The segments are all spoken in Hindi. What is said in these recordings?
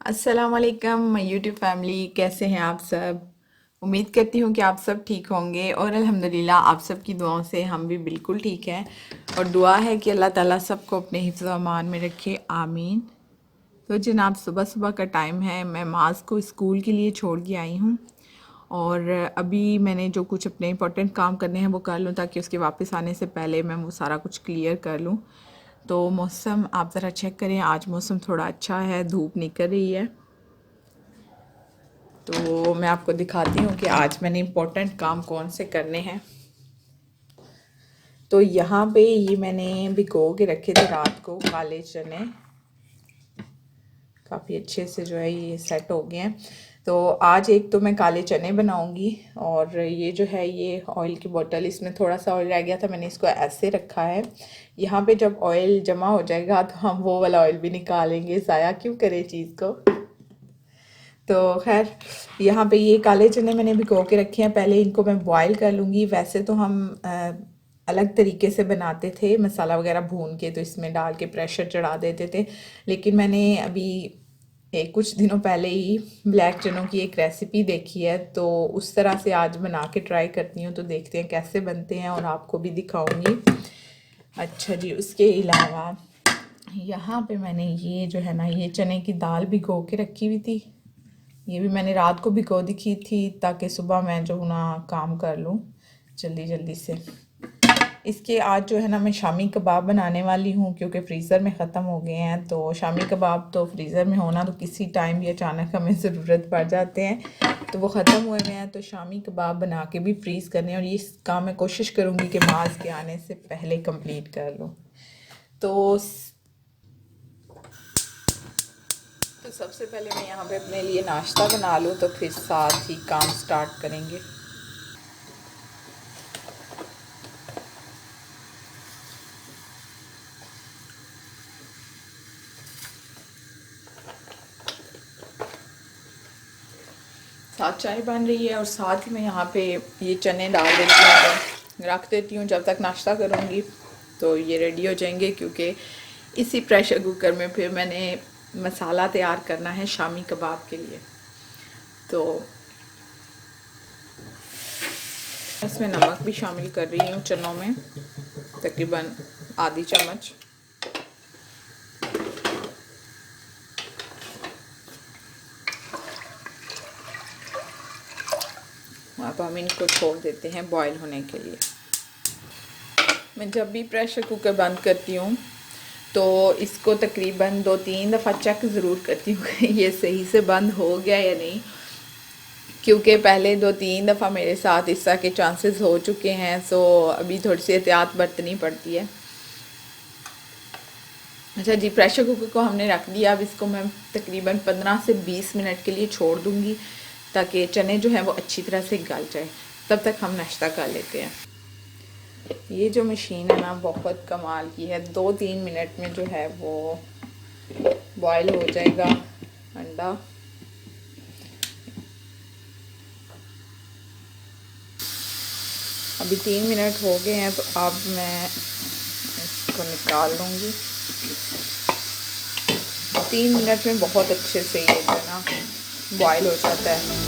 अस्सलाम वालेकुम माय यूट्यूब फैमिली, कैसे हैं आप सब। उम्मीद करती हूँ कि आप सब ठीक होंगे और अल्हम्दुलिल्लाह आप सब की दुआओं से हम भी बिल्कुल ठीक हैं। और दुआ है कि अल्लाह ताला सबको अपने हिफ्ज़ व अमान में रखे, आमीन। तो जनाब, सुबह सुबह का टाइम है, मैं माज को स्कूल के लिए छोड़ के आई हूँ। और अभी मैंने जो कुछ अपने इंपॉर्टेंट काम करने हैं वो कर लूँ, ताकि उसके वापस आने से पहले मैं वो सारा कुछ क्लियर कर लूँ। तो मौसम आप ज़रा चेक करें, आज मौसम थोड़ा अच्छा है, धूप निकल रही है। तो मैं आपको दिखाती हूँ कि आज मैंने इम्पोर्टेंट काम कौन से करने हैं। तो यहाँ पे ये मैंने भिगो के रखे थे रात को काले चने, काफ़ी अच्छे से जो है ये सेट हो गए हैं। तो आज एक तो मैं काले चने बनाऊंगी, और ये जो है ये ऑयल की बोतल, इसमें थोड़ा सा ऑयल रह गया था, मैंने इसको ऐसे रखा है। यहाँ पे जब ऑयल जमा हो जाएगा तो हम वो वाला ऑयल भी निकालेंगे, ज़ाया क्यों करें चीज़ को। तो खैर, यहाँ पे ये काले चने मैंने भिगो के रखे हैं, पहले इनको मैं बॉईल कर लूँगी। वैसे तो हम अलग तरीके से बनाते थे, मसाला वगैरह भून के तो इसमें डाल के प्रेशर चढ़ा देते थे। लेकिन मैंने अभी कुछ दिनों पहले ही ब्लैक चनों की एक रेसिपी देखी है, तो उस तरह से आज बना के ट्राई करती हूँ। तो देखते हैं कैसे बनते हैं और आपको भी दिखाऊंगी। अच्छा जी, उसके अलावा यहाँ पे मैंने ये जो है ना, ये चने की दाल भिगो के रखी हुई थी। ये भी मैंने रात को भिगो रखी थी, ताकि सुबह मैं जो ना काम कर लूँ जल्दी जल्दी से। इसके आज जो है ना मैं शामी कबाब बनाने वाली हूँ, क्योंकि फ्रीज़र में ख़त्म हो गए हैं। तो शामी कबाब तो फ्रीज़र में होना तो किसी टाइम भी अचानक हमें ज़रूरत पड़ जाते हैं, तो वो ख़त्म हुए हुए हैं। तो शामी कबाब बना के भी फ्रीज़ करने, और ये काम मैं कोशिश करूँगी कि माज के आने से पहले कंप्लीट कर लूँ। तो सबसे पहले मैं यहाँ पे अपने लिए नाश्ता बना लूँ, तो फिर साथ ही काम स्टार्ट करेंगे। साथ चाय बन रही है, और साथ ही मैं यहाँ पे ये चने डाल देती हूँ, तो रख देती हूँ जब तक नाश्ता करूँगी तो ये रेडी हो जाएंगे। क्योंकि इसी प्रेशर कुकर में फिर मैंने मसाला तैयार करना है शामी कबाब के लिए। तो इसमें नमक भी शामिल कर रही हूँ चनों में, तकरीबन आधी चम्मच। अब हम इनको छोड़ देते हैं बॉईल होने के लिए। मैं जब भी प्रेशर कुकर बंद करती हूँ तो इसको तकरीबन 2-3 दफ़ा चेक ज़रूर करती हूँ कि ये सही से बंद हो गया या नहीं, क्योंकि पहले 2-3 दफ़ा मेरे साथ इस तरह के चांसेस हो चुके हैं। सो अभी थोड़ी सी एहतियात बरतनी पड़ती है। अच्छा जी, प्रेशर कुकर को हमने रख दिया। अब इसको मैं तकरीबन 15 से 20 मिनट के लिए छोड़ दूँगी, ताकि चने जो हैं वो अच्छी तरह से गल जाए। तब तक हम नाश्ता कर लेते हैं। ये जो मशीन है ना, बहुत कमाल की है। 2-3 मिनट में जो है वो बॉयल हो जाएगा अंडा। अभी 3 मिनट हो गए हैं, तो अब मैं इसको निकाल लूँगी। 3 मिनट में बहुत अच्छे से ये जो है ना बॉयल हो जाता है।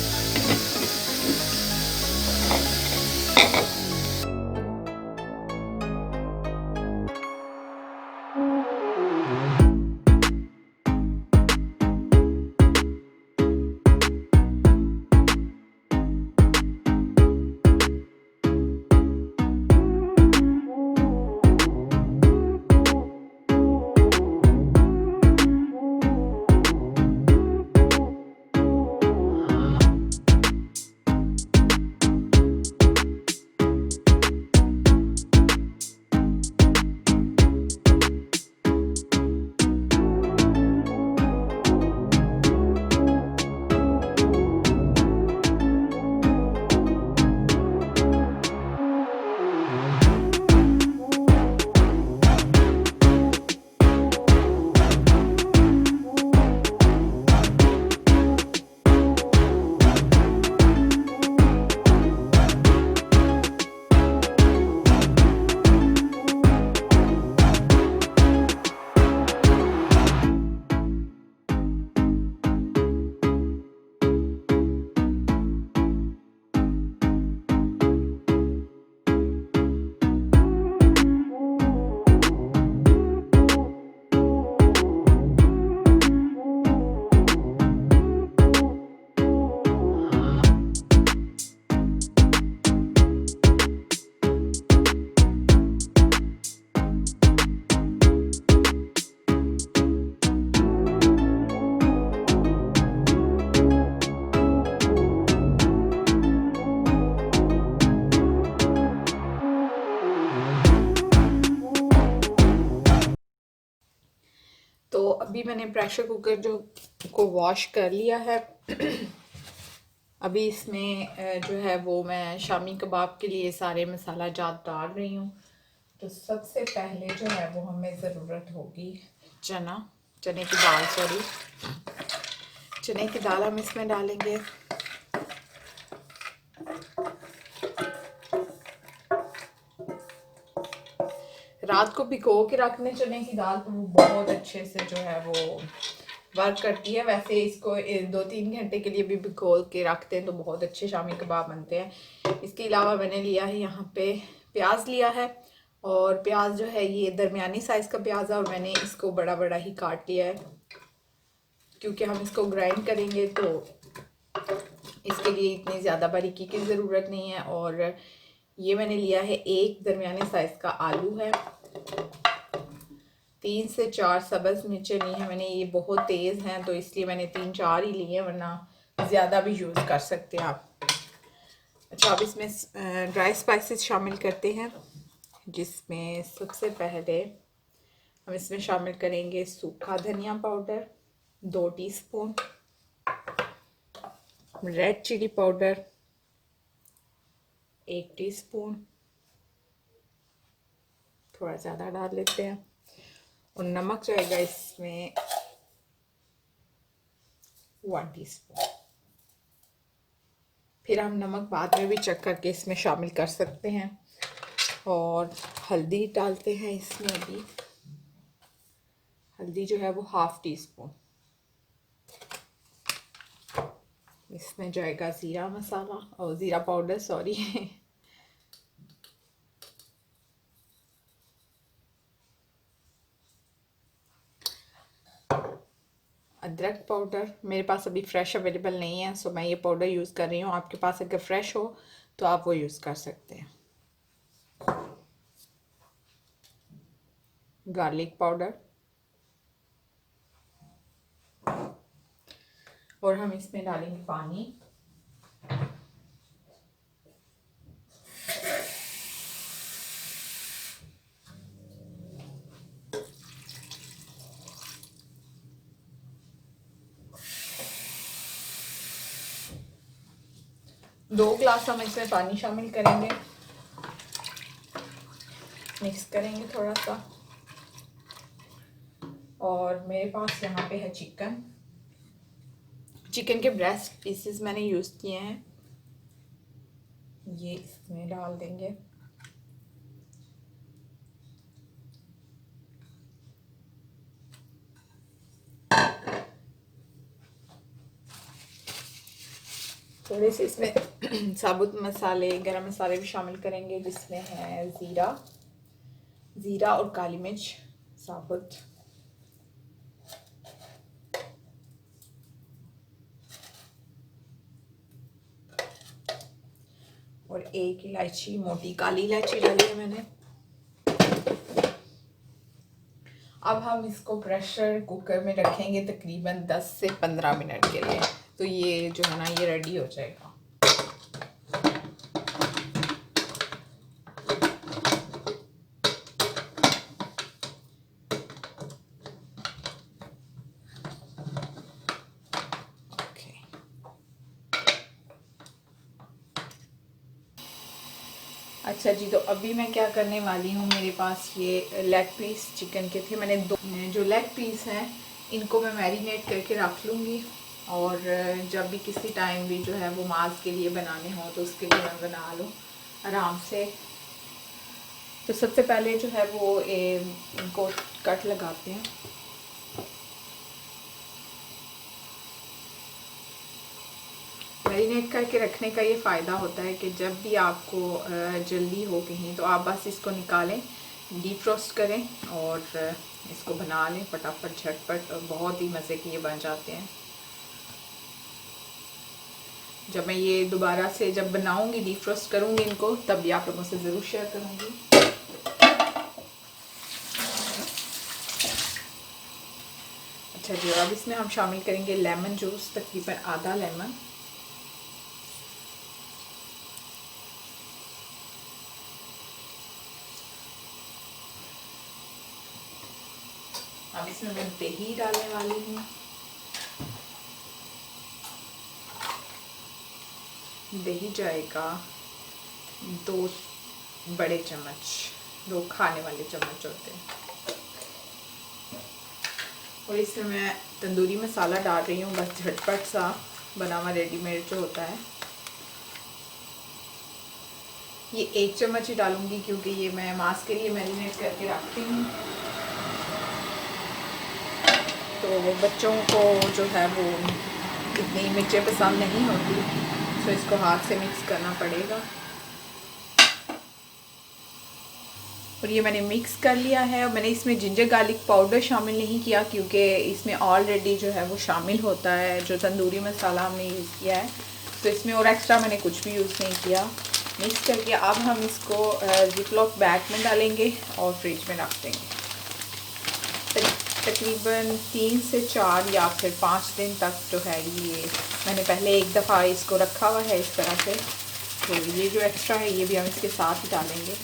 अभी मैंने प्रेशर कुकर जो को वॉश कर लिया है। अभी इसमें जो है वो मैं शामी कबाब के लिए सारे मसाला जात डाल रही हूँ। तो सबसे पहले जो है वो हमें ज़रूरत होगी चने की दाल, चने की दाल हम इसमें डालेंगे। रात को भिगो के रखने चने की दाल तो वो बहुत अच्छे से जो है वो वर्क करती है। वैसे इसको 2-3 घंटे के लिए भी भिगो के रखते हैं तो बहुत अच्छे शामी कबाब बनते हैं। इसके अलावा मैंने लिया है यहाँ पे प्याज लिया है, और प्याज जो है ये दरमियानी साइज़ का प्याज है, और मैंने इसको बड़ा बड़ा ही काट लिया है क्योंकि हम इसको ग्राइंड करेंगे तो इसके लिए इतनी ज़्यादा बारीकी की ज़रूरत नहीं है। और ये मैंने लिया है एक दरमियाने साइज़ का आलू है, 3 से 4 सब्ज़ मिर्चें ली हैं मैंने। ये बहुत तेज़ हैं तो इसलिए मैंने 3-4 ही लिए हैं, वरना ज़्यादा भी यूज़ कर सकते हैं आप। अच्छा, अब इसमें ड्राई स्पाइसेस शामिल करते हैं, जिसमें सबसे पहले हम इसमें शामिल करेंगे सूखा धनिया powder 2 teaspoon, red chilli powder 1 teaspoon, थोड़ा ज़्यादा डाल लेते हैं, और नमक जाएगा इसमें 1 टीस्पून। फिर हम नमक बाद में भी चेक करके इसमें शामिल कर सकते हैं। और हल्दी डालते हैं इसमें। अभी हल्दी जो है वो 1/2 टीस्पून। इसमें जाएगा ज़ीरा मसाला और ज़ीरा पाउडर, सॉरी। अदरक पाउडर मेरे पास अभी फ़्रेश अवेलेबल नहीं है, सो मैं ये पाउडर यूज़ कर रही हूँ। आपके पास अगर फ़्रेश हो तो आप वो यूज़ कर सकते हैं। गार्लिक पाउडर, और हम इसमें डालेंगे पानी। दो ग्लास हम इसमें पानी शामिल करेंगे, मिक्स करेंगे थोड़ा सा। और मेरे पास यहाँ पे है चिकन के ब्रेस्ट पीसेस मैंने यूज़ किए हैं, ये इसमें डाल देंगे। थोड़े से इसमें साबुत मसाले, गरम मसाले भी शामिल करेंगे, जिसमें है ज़ीरा और काली मिर्च साबुत, और 1 इलायची, मोटी काली इलायची डाली है मैंने। अब हम इसको प्रेशर कुकर में रखेंगे तकरीबन 10 से 15 मिनट के लिए, तो ये जो है ना ये रेडी हो जाएगा। अच्छा जी, तो अभी मैं क्या करने वाली हूँ, मेरे पास ये लेग पीस चिकन के थे, मैंने 2 जो लेग पीस हैं इनको मैं मैरिनेट करके रख लूँगी, और जब भी किसी टाइम भी जो है वो मांस के लिए बनाने हो तो उसके लिए मैं बना लूँ आराम से। तो सबसे पहले जो है वो इनको कट लगाते हैं। मैरिनेट करके रखने का ये फ़ायदा होता है कि जब भी आपको जल्दी हो कहीं तो आप बस इसको निकालें, डीप फ्रोस्ट करें और इसको बना लें फटाफट झटपट, और बहुत ही मज़े के ये बन जाते हैं। जब मैं ये दोबारा से जब बनाऊंगी, डीप फ्रोस्ट करूंगी इनको, तब भी आप लोगों से ज़रूर शेयर करूंगी। अच्छा जी, अब इसमें हम शामिल करेंगे लेमन जूस, तकरीबन आधा लेमन। अब इसमें मैं दही डालने वाली हूँ। दही जाएगा 2 बड़े चम्मच, 2 खाने वाले चम्मच होते हैं। और इसमें मैं तंदूरी मसाला डाल रही हूँ, बस झटपट सा बना हुआ रेडीमेड जो होता है। ये 1 चम्मच ही डालूंगी क्योंकि ये मैं मांस के लिए मैरिनेट करके रखती हूँ। तो बच्चों को जो है वो इतनी मिर्चें पसंद नहीं होती, तो इसको हाथ से मिक्स करना पड़ेगा। और ये मैंने मिक्स कर लिया है। और मैंने इसमें जिंजर गार्लिक पाउडर शामिल नहीं किया क्योंकि इसमें ऑलरेडी जो है वो शामिल होता है, जो तंदूरी मसाला हमने यूज़ किया है। तो इसमें और एक्स्ट्रा मैंने कुछ भी यूज़ नहीं किया। मिक्स करके अब हम इसको जिपलॉक बैग में डालेंगे और फ्रिज में रख देंगे। तकरीबन 3 से 4 या फिर 5 दिन तक जो है ये मैंने पहले एक दफ़ा इसको रखा हुआ है इस तरह से। तो ये जो एक्स्ट्रा है ये भी हम इसके साथ ही डालेंगे।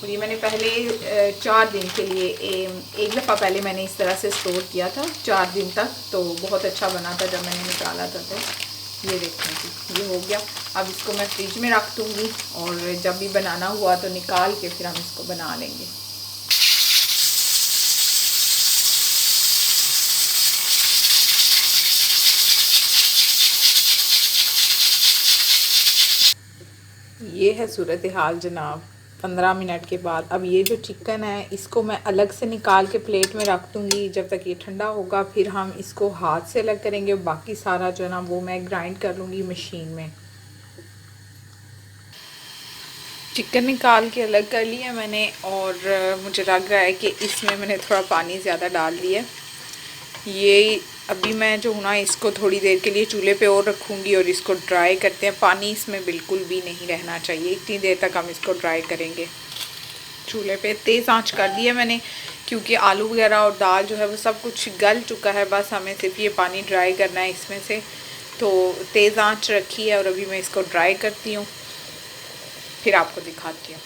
और ये मैंने पहले 4 दिन के लिए एक दफ़ा पहले मैंने इस तरह से स्टोर किया था 4 दिन तक, तो बहुत अच्छा बना था जब मैंने निकाला था। तो ये देखने ये हो गया। अब इसको मैं फ्रिज में रख दूँगी और जब भी बनाना हुआ तो निकाल के फिर हम इसको बना लेंगे। ये है सूरत हाल जनाब 15 मिनट के बाद। अब ये जो चिकन है इसको मैं अलग से निकाल के प्लेट में रख दूँगी जब तक ये ठंडा होगा। फिर हम इसको हाथ से अलग करेंगे, बाकी सारा जो है ना वो मैं ग्राइंड कर लूँगी मशीन में। चिकन निकाल के अलग कर लिया मैंने और मुझे लग रहा है कि इसमें मैंने थोड़ा पानी ज़्यादा डाल दिया। ये अभी मैं जो हूँ ना इसको थोड़ी देर के लिए चूल्हे पे और रखूँगी और इसको ड्राई करते हैं। पानी इसमें बिल्कुल भी नहीं रहना चाहिए, इतनी देर तक हम इसको ड्राई करेंगे। चूल्हे पे तेज़ आंच कर दिया मैंने क्योंकि आलू वगैरह और दाल जो है वो सब कुछ गल चुका है, बस हमें सिर्फ ये पानी ड्राई करना है इसमें से। तो तेज़ आंच रखी है और अभी मैं इसको ड्राई करती हूँ, फिर आपको दिखाती हूँ।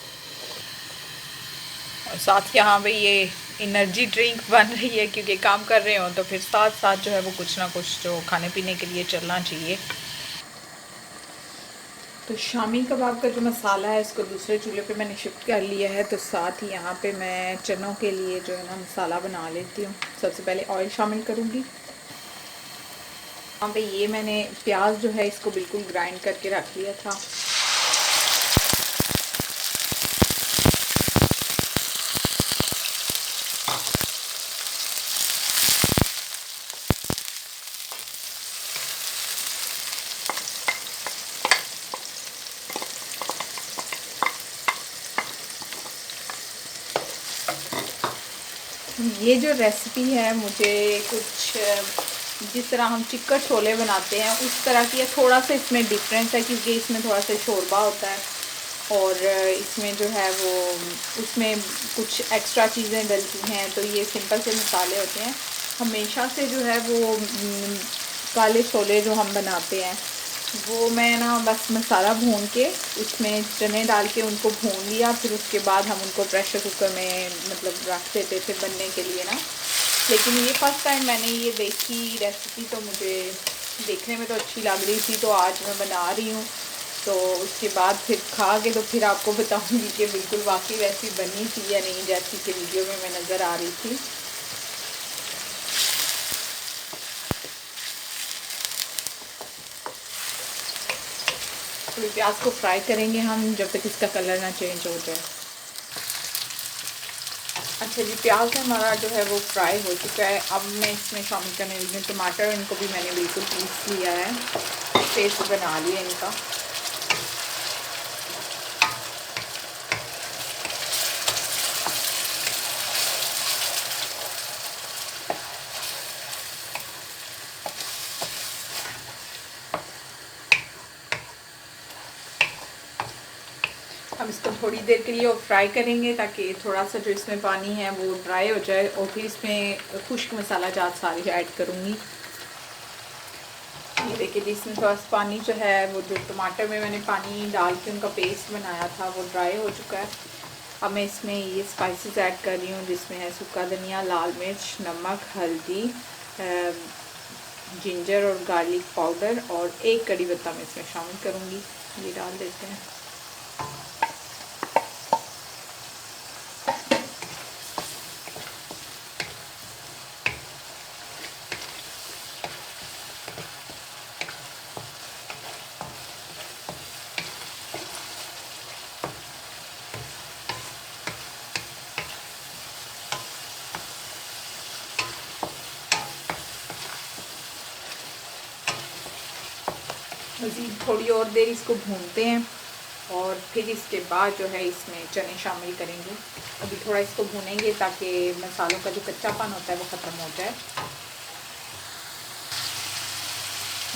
और साथ यहाँ पे ये एनर्जी ड्रिंक बन रही है क्योंकि काम कर रहे हो तो फिर साथ साथ जो है वो कुछ ना कुछ जो खाने पीने के लिए चलना चाहिए। तो शामी कबाब का जो मसाला है इसको दूसरे चूल्हे पे मैंने शिफ्ट कर लिया है। तो साथ ही यहाँ पे मैं चनों के लिए जो है ना मसाला बना लेती हूँ। सबसे पहले ऑयल शामिल करूँगी। यहाँ पे ये मैंने प्याज जो है इसको बिल्कुल ग्राइंड करके रख लिया था। ये जो रेसिपी है मुझे कुछ जिस तरह हम चिकन छोले बनाते हैं उस तरह की है। थोड़ा सा इसमें डिफरेंस है क्योंकि इसमें थोड़ा सा शोरबा होता है और इसमें जो है वो उसमें कुछ एक्स्ट्रा चीज़ें डलती हैं। तो ये सिंपल से मसाले होते हैं। हमेशा से जो है वो काले छोले जो हम बनाते हैं वो मैं ना बस मसाला भून के उसमें चने डाल के उनको भून लिया, फिर उसके बाद हम उनको प्रेशर कुकर में मतलब रख देते थे बनने के लिए ना। लेकिन ये फर्स्ट टाइम मैंने ये देखी रेसिपी, तो मुझे देखने में तो अच्छी लग रही थी, तो आज मैं बना रही हूँ। तो उसके बाद फिर खा के तो फिर आपको बताऊँगी कि बिल्कुल वाकई वैसी बनी थी या नहीं जैसी कि वीडियो में मैं नज़र आ रही थी। थोड़ी प्याज को फ्राई करेंगे हम जब तक इसका कलर ना चेंज हो जाए। अच्छा जी, प्याज हमारा जो है वो फ्राई हो चुका है। अब मैं इसमें शामिल करने लगी हूँ टमाटर। इनको भी मैंने बिल्कुल पीस लिया है, पेस्ट बना लिया इनका। हम इसको थोड़ी देर के लिए और फ्राई करेंगे ताकि थोड़ा सा जो इसमें पानी है वो ड्राई हो जाए, और फिर इसमें खुश्क मसाला जात सारी ऐड करूँगी। ये देखिए जी, इसमें थोड़ा सा पानी जो है वो जो टमाटर में मैंने पानी डाल के उनका पेस्ट बनाया था वो ड्राई हो चुका है। अब मैं इसमें ये स्पाइसेस ऐड कर रही हूँ, जिसमें है सूखा धनिया, लाल मिर्च, नमक, हल्दी, जिंजर और गार्लिक पाउडर, और एक कड़ी पत्ता मैं इसमें शामिल करूँगी। ये डाल देते हैं। मज़ीद थोड़ी और देर इसको भूनते हैं और फिर इसके बाद जो है इसमें चने शामिल करेंगे। अभी थोड़ा इसको भूनेंगे ताकि मसालों का जो कच्चापन होता है वो ख़त्म हो जाए।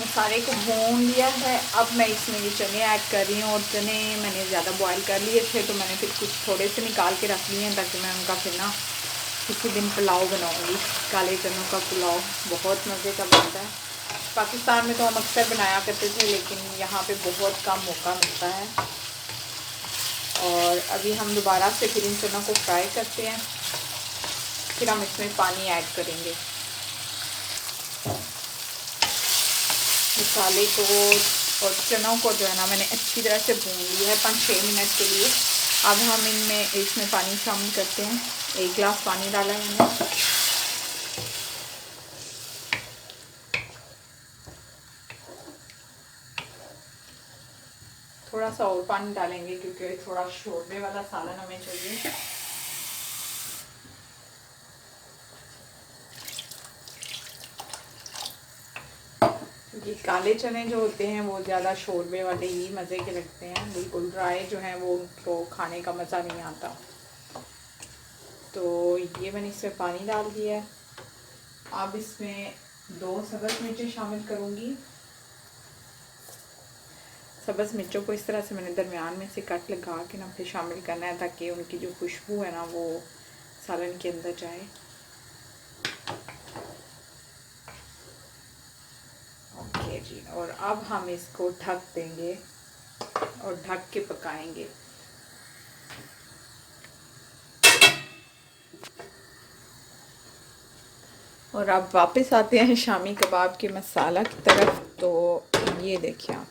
मसाले को भून लिया है, अब मैं इसमें ये चने ऐड कर रही हूँ। और चने मैंने ज़्यादा बॉईल कर लिए थे तो मैंने फिर कुछ थोड़े से निकाल के रख लिए हैं ताकि मैं उनका फिर ना किसी दिन पुलाव बनाऊँगी। काले चनों का पुलाव बहुत मज़े का बनता है। पाकिस्तान में तो हम अक्सर बनाया करते थे, लेकिन यहाँ पे बहुत कम मौका मिलता है। और अभी हम दोबारा से फिर इन चनों को फ्राई करते हैं, फिर हम इसमें पानी ऐड करेंगे। मसाले को और चनों को जो है ना मैंने अच्छी तरह से भून लिया है 5-6 मिनट के लिए। अब हम इसमें पानी शामिल करते हैं। 1 गिलास पानी डाला है मैंने। थोड़ा सा और पानी डालेंगे क्योंकि थोड़ा शोरबे वाला सालन हमें चाहिए। क्योंकि काले चने जो होते हैं वो ज़्यादा शोरबे वाले ही मज़े के लगते हैं, बिल्कुल ड्राई जो हैं वो उनको खाने का मज़ा नहीं आता। तो ये मैंने इसमें पानी डाल दिया है। अब इसमें 2 सब्ज़ मिर्चें शामिल करूँगी। सब्ज़ मिर्चों को इस तरह से मैंने दरमियान में से कट लगा के ना फिर शामिल करना है ताकि उनकी जो खुशबू है ना वो सालन के अंदर जाए। ओके जी, और अब हम इसको ढक देंगे और ढक के पकाएंगे। और अब वापस आते हैं शामी कबाब के मसाला की तरफ। तो ये देखिए आप,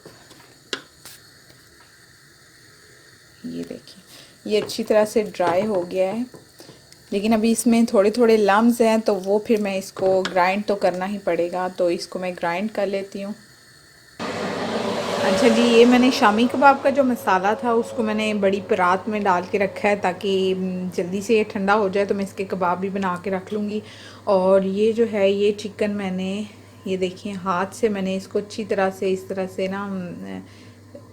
ये देखिए ये अच्छी तरह से ड्राई हो गया है, लेकिन अभी इसमें थोड़े थोड़े लम्स हैं तो वो फिर मैं इसको ग्राइंड तो करना ही पड़ेगा। तो इसको मैं ग्राइंड कर लेती हूँ। अच्छा जी, ये मैंने शामी कबाब का जो मसाला था उसको मैंने बड़ी परात में डाल के रखा है ताकि जल्दी से ये ठंडा हो जाए तो मैं इसके कबाब भी बना के रख लूँगी। और ये जो है ये चिकन मैंने, ये देखिए हाथ से मैंने इसको अच्छी तरह से इस तरह से ना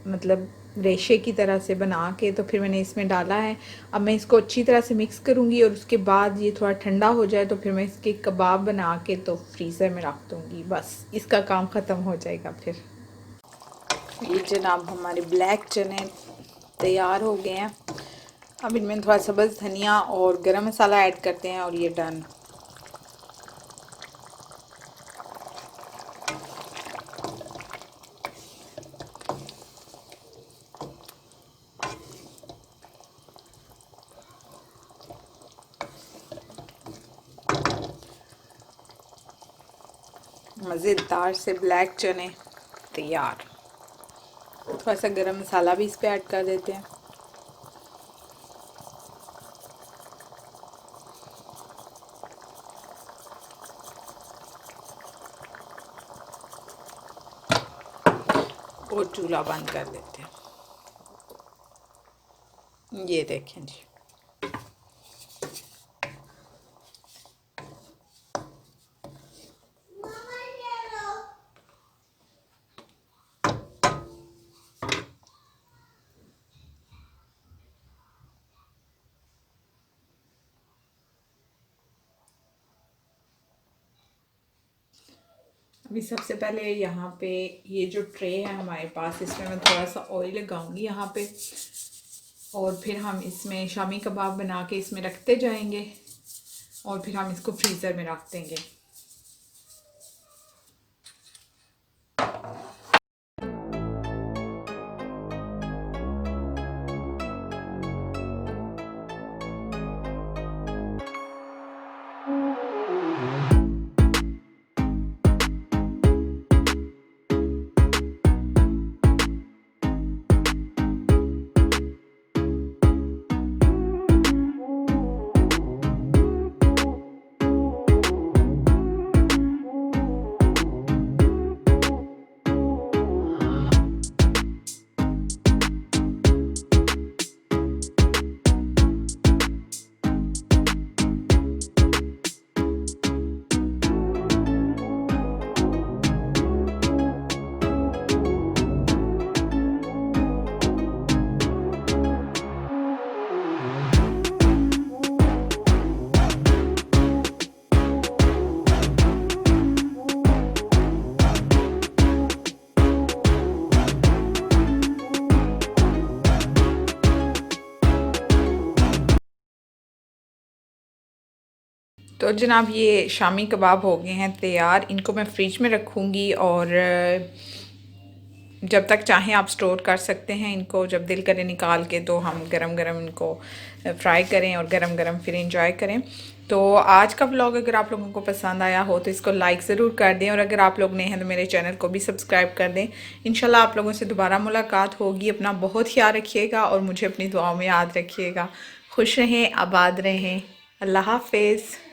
मतलब रेशे की तरह से बना के तो फिर मैंने इसमें डाला है। अब मैं इसको अच्छी तरह से मिक्स करूँगी और उसके बाद ये थोड़ा ठंडा हो जाए तो फिर मैं इसके कबाब बना के तो फ्रीज़र में रख दूँगी। बस इसका काम ख़त्म हो जाएगा फिर। ये जनाब हमारे ब्लैक चने तैयार हो गए हैं। अब इनमें थोड़ा सब्ज़ धनिया और गरम मसाला ऐड करते हैं और ये डन। मज़ेदार से ब्लैक चने तैयार। थोड़ा सा गरम मसाला भी इस पे ऐड कर देते हैं। और चूल्हा बंद कर देते हैं। ये देखें जी, अभी सबसे पहले यहाँ पे ये जो ट्रे है हमारे पास, इसमें मैं थोड़ा सा ऑयल लगाऊंगी यहाँ पे। और फिर हम इसमें शामी कबाब बना के इसमें रखते जाएंगे और फिर हम इसको फ्रीज़र में रख देंगे। तो जनाब ये शामी कबाब हो गए हैं तैयार। इनको मैं फ्रिज में रखूँगी और जब तक चाहें आप स्टोर कर सकते हैं इनको। जब दिल करे निकाल के तो हम गरम गरम इनको फ्राई करें और गरम गरम फिर इंजॉय करें। तो आज का व्लॉग अगर आप लोगों को पसंद आया हो तो इसको लाइक ज़रूर कर दें और अगर आप लोग नए हैं तो मेरे चैनल को भी सब्सक्राइब कर दें। इंशाल्लाह आप लोगों से दोबारा मुलाकात होगी। अपना बहुत ख्याल रखिएगा और मुझे अपनी दुआओं में याद रखिएगा। खुश रहें, आबाद रहें। अल्लाह हाफिज़।